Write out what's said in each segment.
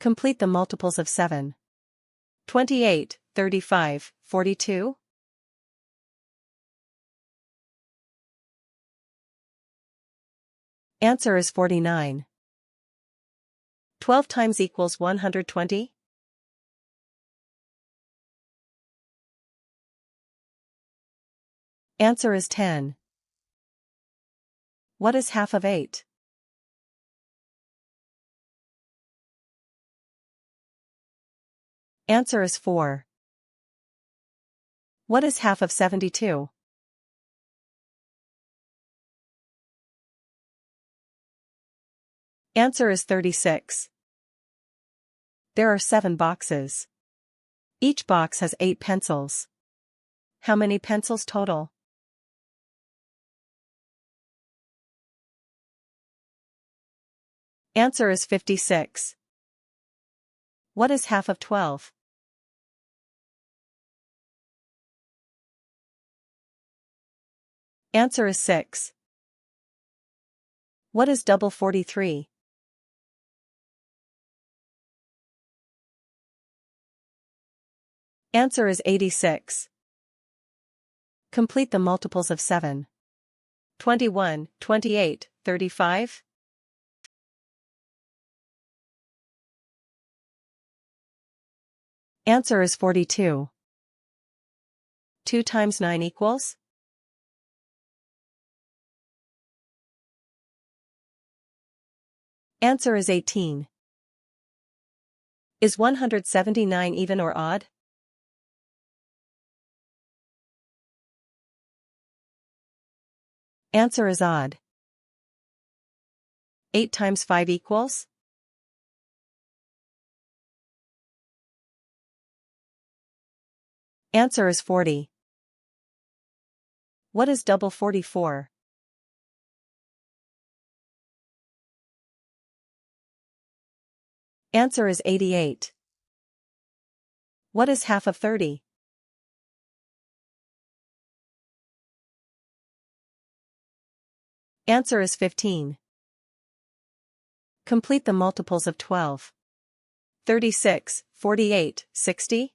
Complete the multiples of 7. 28, 35, 42. Answer is 49. 12 times equals 120? Answer is 10. What is half of 8? Answer is 4. What is half of 72? Answer is 36. There are 7 boxes. Each box has 8 pencils. How many pencils total? Answer is 56. What is half of 12? Answer is 6. What is double 43? Answer is 86. Complete the multiples of 7. 21, 28, 35. Answer is 42. 2 times 9 equals? Answer is 18. Is 179 even or odd? Answer is odd. 8 times 5 equals? Answer is 40. What is double 44? Answer is 88. What is half of 30? Answer is 15. Complete the multiples of 12. 36, 48, 60.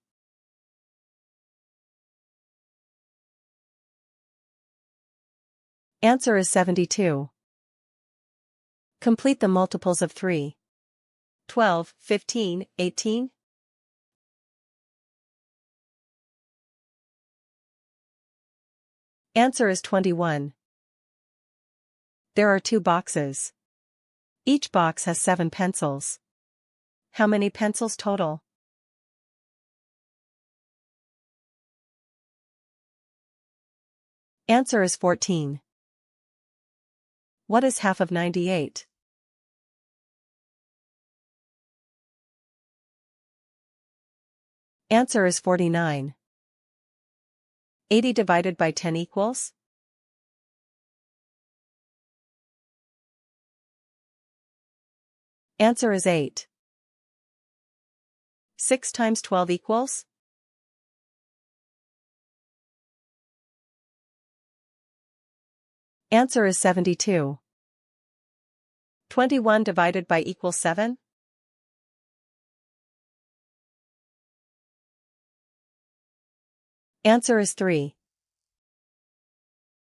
Answer is 72. Complete the multiples of 3. 12, 15, 18. Answer is 21. There are 2 boxes. Each box has 7 pencils. How many pencils total? Answer is 14. What is half of 98? Answer is 49. 80 divided by 10 equals? Answer is 8. 6 times 12 equals? Answer is 72. 21 divided by equals 7? Answer is 3.